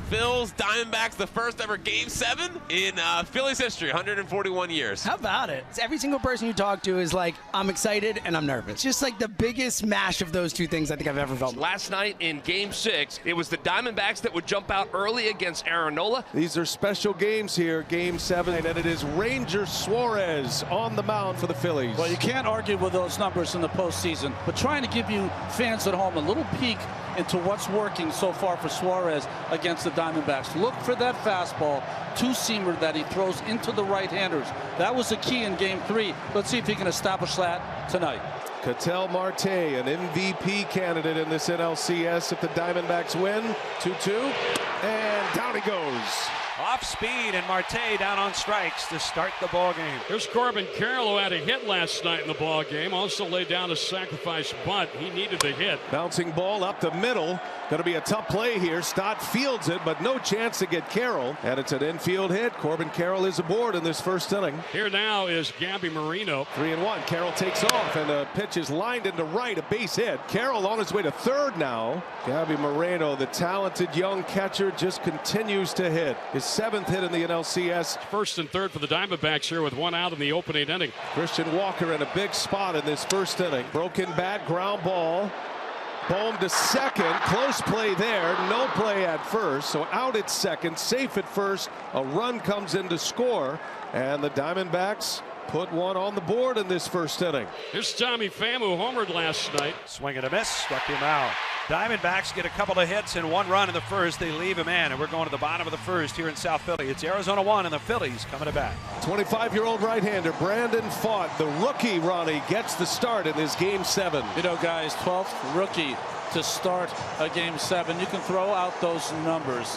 Phil's Diamondbacks, the first ever Game 7 in Phillies history, 141 years. How about it? Every single person you talk to is like, I'm excited and I'm nervous. Just like the biggest mash of those two things I think I've ever felt. Last night in Game 6, it was the Diamondbacks that would jump out early against Aaron Nola. These are special games here, Game 7, and it is Ranger Suarez on the mound for the Phillies. Well, you can't argue with those numbers in the postseason, but trying to give you fans at home a little peek into what's working so far for Suarez against the Diamondbacks. Look for that fastball, two-seamer that he throws into the right-handers. That was the key in Game 3. Let's see if he can establish that tonight. Ketel Marte, an MVP candidate in this NLCS if the Diamondbacks win. 2-2, and down he goes. Off speed, and Marte down on strikes to start the ball game. Here's Corbin Carroll, who had a hit last night in the ball game. Also laid down a sacrifice bunt. He needed the hit. Bouncing ball up the middle. Going to be a tough play here. Stott fields it, but no chance to get Carroll. And it's an infield hit. Corbin Carroll is aboard in this first inning. Here now is Gabby Marino. 3-1. Carroll takes off, and the pitch is lined into right. A base hit. Carroll on his way to third now. Gabby Marino, the talented young catcher, just continues to hit. His 7th hit in the NLCS. First and third for the Diamondbacks here with one out in the opening inning. Christian Walker in a big spot in this first inning. Broken bat, ground ball. Bohm to second. Close play there. No play at first. So out at second. Safe at first. A run comes in to score. And the Diamondbacks put one on the board in this first inning. Here's Tommy Pham, who homered last night. Swing and a miss, struck him out. Diamondbacks get a couple of hits and one run in the first. They leave him in, and we're going to the bottom of the first here in South Philly. It's Arizona 1 and the Phillies coming to bat. 25-year-old right-hander Brandon Pfaadt, the rookie, Ronnie, gets the start in this Game 7. You know, guys, 12th rookie to start a Game 7. You can throw out those numbers.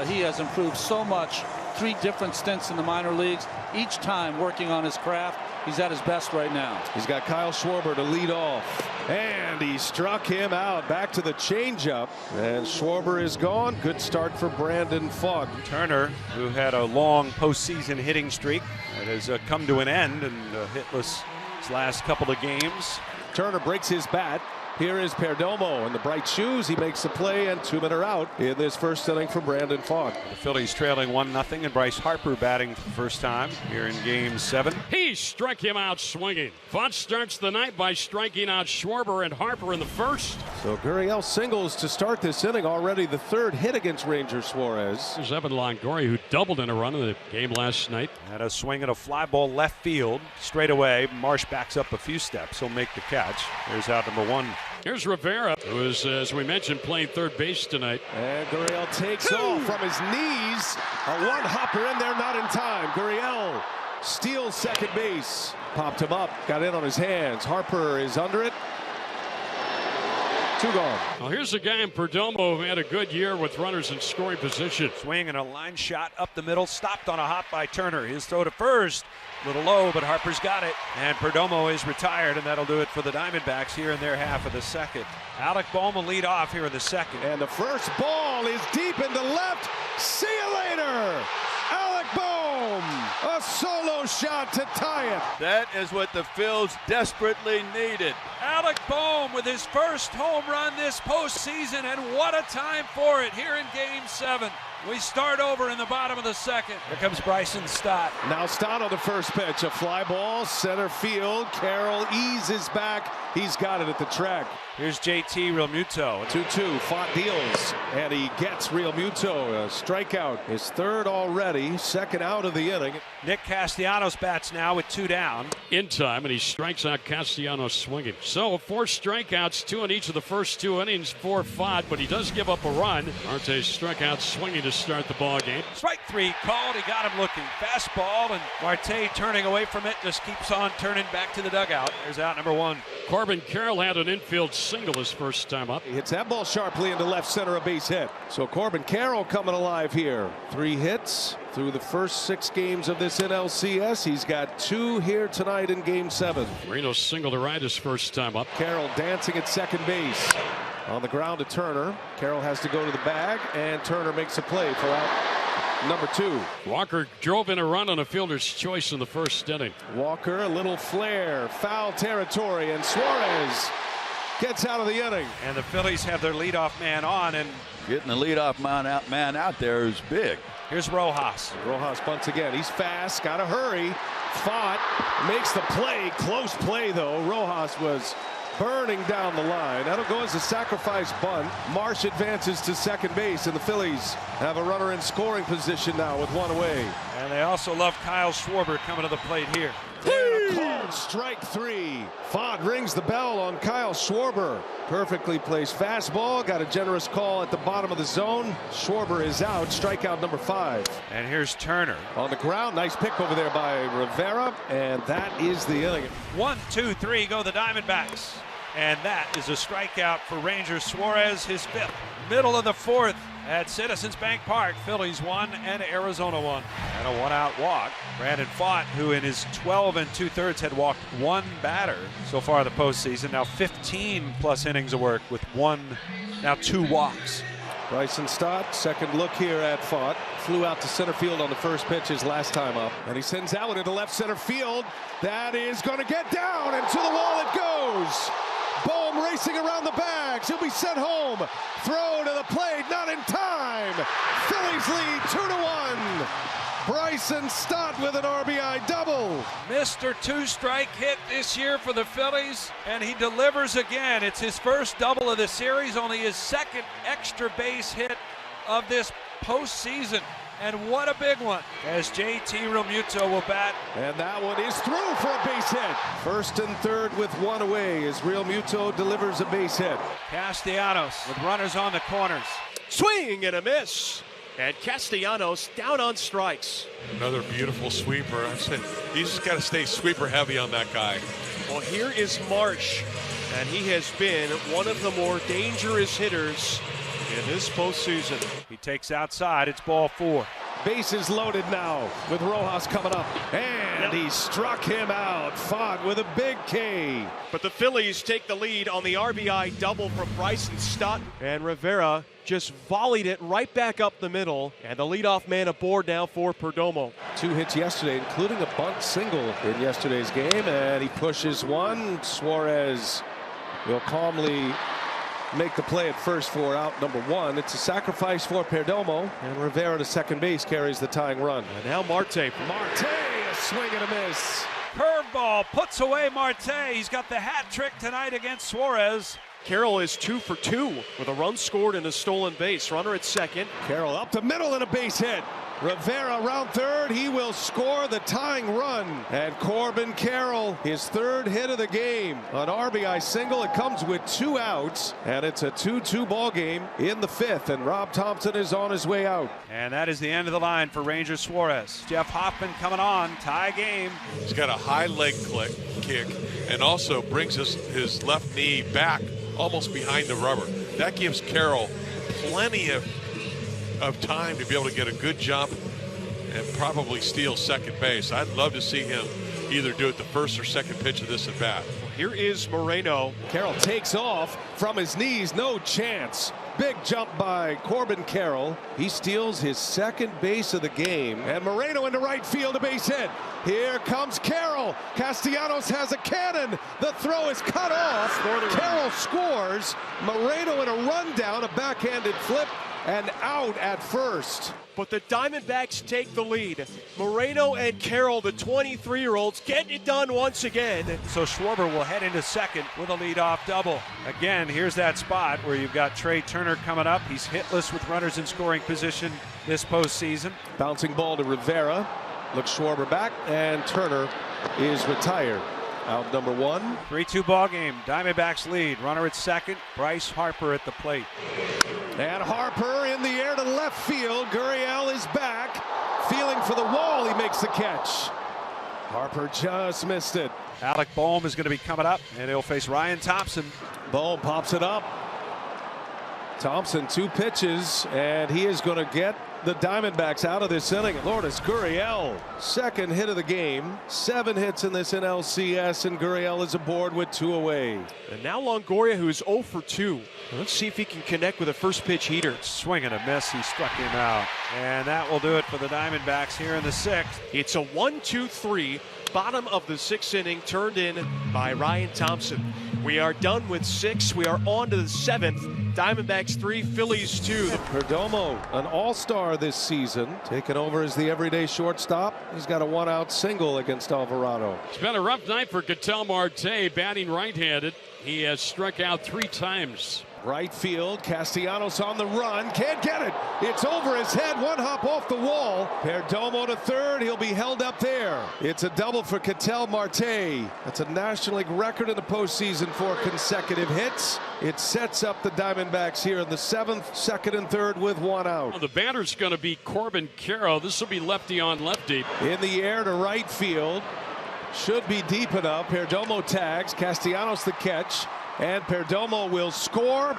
He has improved so much. 3 different stints in the minor leagues, each time working on his craft. He's at his best right now. He's got Kyle Schwarber to lead off, and he struck him out. Back to the changeup, and Schwarber is gone. Good start for Brandon Pfaadt. Turner, who had a long postseason hitting streak that has come to an end and hitless his last couple of games. Turner breaks his bat. Here is Perdomo in the bright shoes. He makes the play, and 2 men are out in this first inning for Brandon Pfaadt. The Phillies trailing 1-0, and Bryce Harper batting for the first time here in Game 7. He struck him out swinging. Pfaadt starts the night by striking out Schwarber and Harper in the first. So Gurriel singles to start this inning, already the 3rd hit against Ranger Suarez. There's Evan Longoria, who doubled in a run in the game last night. Had a swing at a fly ball left field. Straight away, Marsh backs up a few steps. He'll make the catch. There's out number 1. Here's Rivera, who is, as we mentioned, playing third base tonight. And Gurriel takes off from his knees. A one-hopper in there, not in time. Gurriel steals second base. Popped him up, got in on his hands. Harper is under it. 2 gone. Well, here's a guy in Perdomo who had a good year with runners in scoring position. Swing and a line shot up the middle, stopped on a hop by Turner. His throw to first, a little low, but Harper's got it. And Perdomo is retired, and that'll do it for the Diamondbacks here in their half of the second. Alec Bohm will lead off here in the second. And the first ball is deep into left. See you later. Alec Bohm, a solo shot to tie it. That is what the Phils desperately needed. Alec Bohm with his first home run this postseason, and what a time for it here in Game 7. We start over in the bottom of the second. Here comes Bryson Stott. Now Stott on the first pitch. A fly ball, center field. Carroll eases back. He's got it at the track. Here's JT Realmuto. 2-2. Pfaadt deals, and he gets Realmuto. A strikeout. His 3rd already. 2nd out of the inning. Nick Castellanos bats now with 2 down. In time, and he strikes out Castellanos swinging. So 4 strikeouts, 2 in each of the first 2 innings for Pfaadt, but he does give up a run. Marte struck out swinging to start the ball game. Strike 3 called. He got him looking. Fastball, and Marte turning away from it, just keeps on turning back to the dugout. There's out number 1. Corbin Carroll had an infield single his first time up. He hits that ball sharply into left center, a base hit. So Corbin Carroll coming alive here. 3 hits through the first 6 games of this NLCS. He's got 2 here tonight in Game 7. Marino single to right his first time up. Carroll dancing at second base. On the ground to Turner. Carroll has to go to the bag, and Turner makes a play for out number 2. Walker drove in a run on a fielder's choice in the first inning. Walker, a little flare, foul territory, and Suarez gets out of the inning. And the Phillies have their leadoff man on, and Getting the leadoff man out there is big. here's Rojas. Rojas bunts again. He's fast, got to hurry. Fought, makes the play. Close play, though. Rojas was burning down the line. That'll go as a sacrifice bunt. Marsh advances to second base, and the Phillies have a runner in scoring position now with one away. And they also love Kyle Schwarber coming to the plate here. And a called strike 3. Font rings the bell on Kyle Schwarber. Perfectly placed fastball. Got a generous call at the bottom of the zone. Schwarber is out. Strikeout number 5. And here's Turner. On the ground. Nice pick over there by Rivera. And that is the inning. 1, 2, 3 go the Diamondbacks. And that is a strikeout for Ranger Suarez, his 5th. Middle of the 4th at Citizens Bank Park. Phillies 1 and Arizona 1. And a 1-out walk. Brandon Pfaadt, who in his 12 2/3 had walked 1 batter so far in the postseason. Now 15 plus innings of work with 2 walks. Bryson Stott, second look here at Pfaadt. Flew out to center field on the first pitch his last time up. And he sends that one into left center field. That is going to get down, and to the wall it goes. Bohm racing around the bags. He'll be sent home. Throw to the plate, not in time. Phillies lead 2-1. Bryson Stott with an RBI double. Mr. 2-strike hit this year for the Phillies, and he delivers again. It's his first double of the series, only his 2nd extra base hit of this postseason. And what a big one, as JT Realmuto will bat. And that one is through for a base hit. 1st and 3rd with 1 away as Realmuto delivers a base hit. Castellanos with runners on the corners. Swing and a miss. And Castellanos down on strikes. Another beautiful sweeper. I said he's just got to stay sweeper heavy on that guy. Well, here is Marsh, and he has been one of the more dangerous hitters in this postseason. He takes outside. It's ball 4. Bases loaded now with Rojas coming up. And he struck him out. Fought with a big K. But the Phillies take the lead on the RBI double from Bryson Stott. And Rivera just volleyed it right back up the middle. And the leadoff man aboard now for Perdomo. 2 hits yesterday, including a bunt single in yesterday's game. And he pushes one. Suarez will calmly make the play at first for out number 1. It's a sacrifice for Perdomo, and Rivera to second base carries the tying run. And now Marte. Marte, a swing and a miss. Curveball puts away Marte. He's got the hat trick tonight against Suarez. Carroll is 2 for 2 with a run scored and a stolen base. Runner at second. Carroll up the middle and a base hit. Rivera around third. He will score the tying run. And Corbin Carroll, his 3rd hit of the game. An RBI single. It comes with 2 outs. And it's a 2-2 ball game in the 5th. And Rob Thompson is on his way out. And that is the end of the line for Ranger Suarez. Jeff Hoffman coming on. Tie game. He's got a high leg kick and also brings his left knee back almost behind the rubber. That gives Carroll plenty of time to be able to get a good jump and probably steal second base. I'd love to see him either do it the first or second pitch of this at bat. Here is Moreno. Carroll takes off from his knees. No chance. Big jump by Corbin Carroll. He steals his 2nd base of the game. And Moreno into right field, a base hit. Here comes Carroll. Castellanos has a cannon. The throw is cut off. Carroll scores. Moreno in a rundown, a backhanded flip, and out at first. But the Diamondbacks take the lead. Moreno and Carroll, the 23-year-olds, getting it done once again. So Schwarber will head into second with a leadoff double. Again, here's that spot where you've got Trey Turner coming up. He's hitless with runners in scoring position this postseason. Bouncing ball to Rivera. Looks Schwarber back, and Turner is retired. Out number 1. 3-2 ball game. Diamondbacks lead. Runner at second. Bryce Harper at the plate. And Harper in the air to left field. Gurriel is back. Feeling for the wall. He makes the catch. Harper just missed it. Alec Bohm is going to be coming up, and he'll face Ryan Thompson. Bohm pops it up. Thompson 2 pitches, and he is going to get the Diamondbacks out of this inning. Lourdes Gurriel, 2nd hit of the game. 7 hits in this NLCS, and Gurriel is aboard with 2 away. And now Longoria, who is 0 for 2. Let's see if he can connect with a first pitch heater. Swing and a miss. He struck him out. And that will do it for the Diamondbacks here in the 6th. It's a 1-2-3. bottom of the 6th inning, turned in by Ryan Thompson. We are done with 6. We are on to the 7th. Diamondbacks 3, Phillies 2. Perdomo, an all-star this season, taking over as the everyday shortstop. He's got a 1-out single against Alvarado. It's been a rough night for Ketel Marte, batting right-handed. He has struck out 3 times. Right field, Castellanos on the run, can't get it. It's over his head, 1 hop off the wall. Perdomo to third, he'll be held up there. It's a double for Ketel Marte. That's a National League record in the postseason for consecutive hits. It sets up the Diamondbacks here in the 7th, 2nd and 3rd with 1 out. Well, the batter's going to be Corbin Carroll. This will be lefty on lefty. In the air to right field. Should be deep enough. Perdomo tags, Castellanos the catch. And Perdomo will score,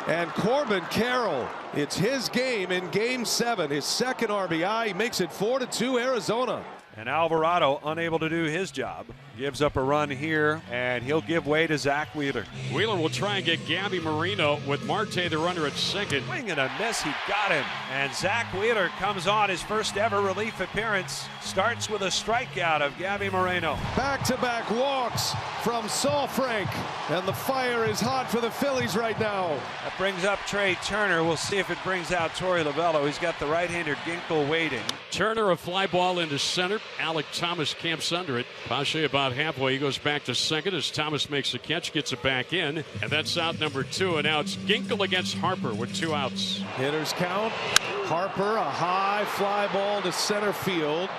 and Corbin Carroll, it's his game in Game 7, his 2nd RBI. He makes it 4-2 Arizona. And Alvarado unable to do his job. Gives up a run here, and he'll give way to Zach Wheeler. Wheeler will try and get Gabby Marino with Marte the runner at second. Swing and a miss, he got him. And Zach Wheeler comes on his first ever relief appearance. Starts with a strikeout of Gabby Moreno. Back-to-back walks from Saul Frank, and the fire is hot for the Phillies right now. That brings up Trey Turner. We'll see if it brings out Torey Lovello. He's got the right-hander Ginkel waiting. Turner, a fly ball into center. Alec Thomas camps under it. Pache about halfway. He goes back to second as Thomas makes the catch, gets it back in, and that's out number 2. And now it's Ginkel against Harper with 2 outs. Hitters count. Harper, a high fly ball to center field.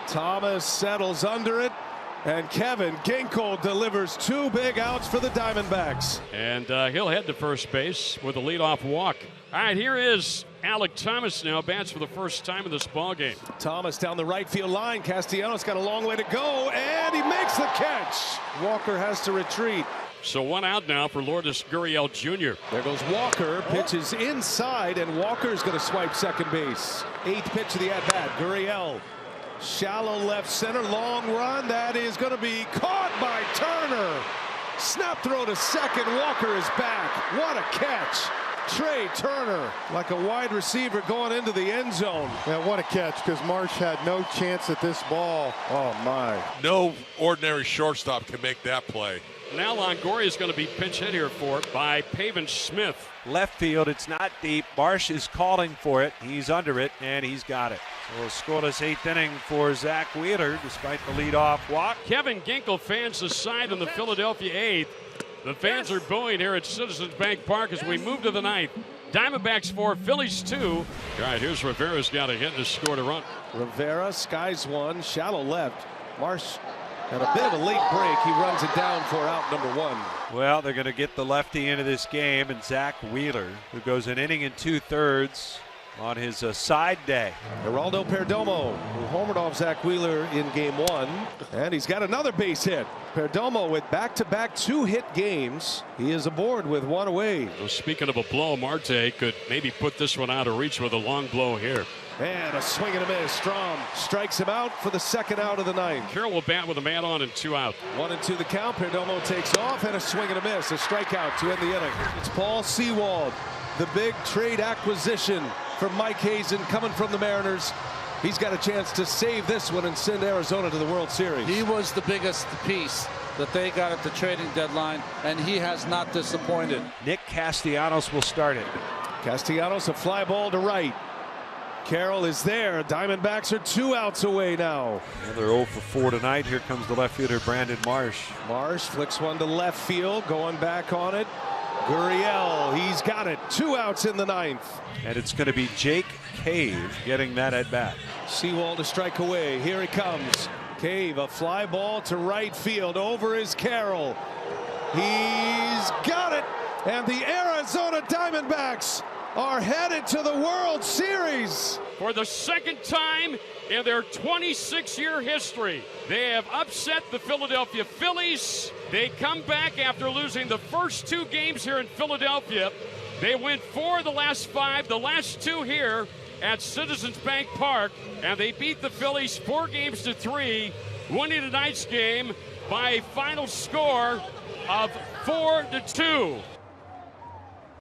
Thomas settles under it, and Kevin Ginkel delivers 2 big outs for the Diamondbacks. And he'll head to first base with a leadoff walk. All right, here is Alec Thomas now, bats for the first time in this ball game. Thomas down the right field line. Castellanos got a long way to go, and he makes the catch. Walker has to retreat. So 1 out now for Lourdes Gurriel Jr. There goes Walker, pitches inside, and Walker's going to swipe second base. 8th pitch of the at-bat. Gurriel, shallow left center, long run. That is going to be caught by Turner. Snap throw to second. Walker is back. What a catch. Trey Turner, like a wide receiver going into the end zone. Yeah, what a catch, because Marsh had no chance at this ball. Oh, my. No ordinary shortstop can make that play. Now Longoria is going to be pinch hit here for it by Pavin Smith. Left field, it's not deep. Marsh is calling for it. He's under it, and he's got it. So a scoreless 8th inning for Zach Wheeler, despite the leadoff walk. Kevin Ginkel fans the side on the Philadelphia 8th. The fans are booing here at Citizens Bank Park as we move to the 9th. Diamondbacks 4, Phillies 2. All right, here's Rivera's got a hit and scored a run. Rivera skies one, shallow left. Marsh had a bit of a late break. He runs it down for out number 1. Well, they're going to get the lefty into this game, and Zach Wheeler, who goes an inning and 2/3 on his side day. Geraldo Perdomo, who homered off Zach Wheeler in game 1, and he's got another base hit. Perdomo with back-to-back 2-hit games. He is aboard with 1 away. Well, speaking of a blow, Marte could maybe put this one out of reach with a long blow here. And a swing and a miss. Strom strikes him out for the 2nd out of the 9th. Carroll will bat with a man on and 2 out. 1-2 the count. Perdomo takes off, and a swing and a miss. A strikeout to end the inning. It's Paul Sewald, the big trade acquisition for Mike Hazen coming from the Mariners. He's got a chance to save this one and send Arizona to the World Series. He was the biggest piece that they got at the trading deadline, and he has not disappointed. Nick Castellanos will start it. Castellanos, a fly ball to right. Carroll is there. Diamondbacks are 2 outs away now. And they're 0 for 4 tonight. Here comes the left fielder Brandon Marsh. Marsh flicks one to left field, going back on it. Gurriel, he's got it. 2 outs in the 9th. And it's going to be Jake Cave getting that at bat. Sewald to strike away. Here he comes. Cave, a fly ball to right field. Over is Carroll. He's got it. And the Arizona Diamondbacks are headed to the World Series. For the 2nd time in their 26-year history, they have upset the Philadelphia Phillies. They come back after losing the first 2 games here in Philadelphia. They went 4 of the last 5, the last 2 here at Citizens Bank Park, and they beat the Phillies 4-3, winning tonight's game by a final score of 4-2.